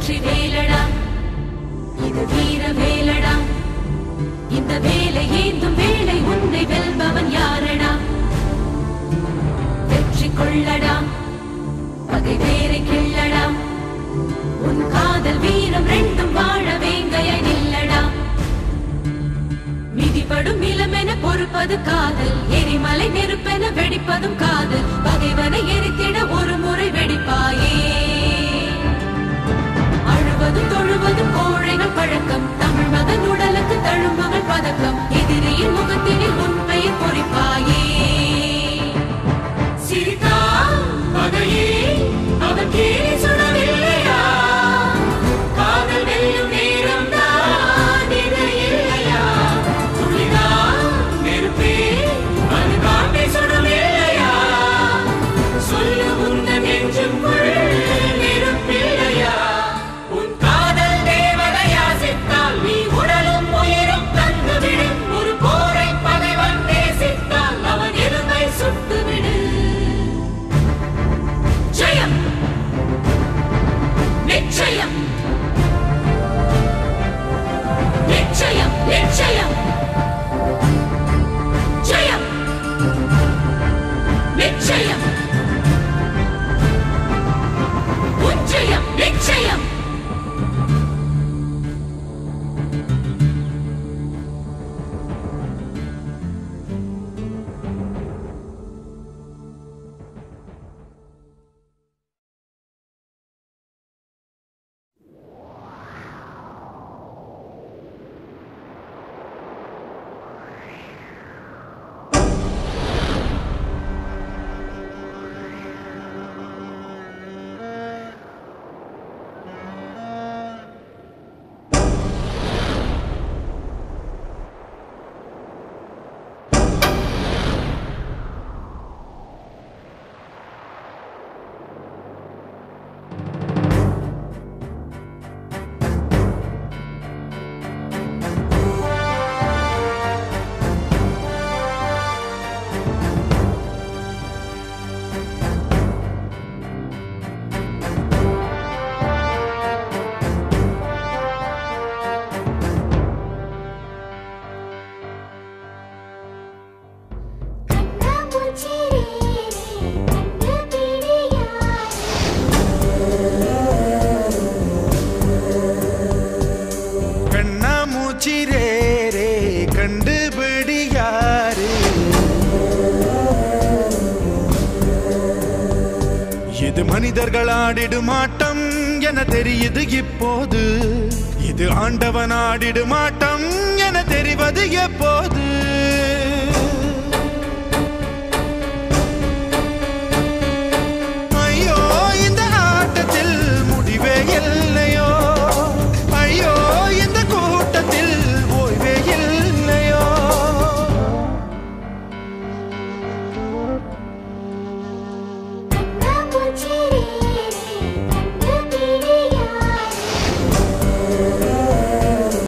வெற்றி வேலடா இது வீர வேலடா இந்த வேலை ஏந்தும் வேளை உன்னை வெல்பவன் யாரடா வெற்றி கொள்ளடா பகை வேரை கிள்ளடா உன் காதல் வீரம் ரெண்டும் வாழ வேங்கையை நில்லடா மிதிபடும் இளமென பொறுப்பது காதல் எரிமலை நெருப்பென வெடிப்பதும் காதல் பகைவனை எரித்திட ஒரு முறை வெடிப்பாயே அழுவதும் தொழுவதும் கோழைகள் பழக்கம் தமிழ் மகன் உடலுக்கு தழும்புகள் பதக்கம் எதிரியின் முகத்தினில் உன் பெயர் பொறிப்பாயே சிரித்தா பகையே அவன் கேலி சுடவில்லையா காதல் வெல்லும் நேரம் தான் இது இல்லையா துளிதா நெருப்பே அது காட்டை சுடவில்லையா சொல்லு உந்தன் நெஞ்சுக்குள் நெருப்பில்லையா உன் காதல் தேவதையா சித்தால் நீ உடலும் உயிரும் தந்துவிடு ஒரு போரை பகைவன் நேசித்தால் அவன் எருமை சுட்டுவிடு ஜெயம் நிச்சயம் நிச்சயம் நிச்சயம் ஜெயம் நிச்சயம் உச்சயம் நிச்சயம் இது மனிதர்கள் ஆடிடும் ஆட்டம் என தெரியுது இப்போது இது ஆண்டவன் ஆடிடும் ஆட்டம் என தெரிவது எப்போது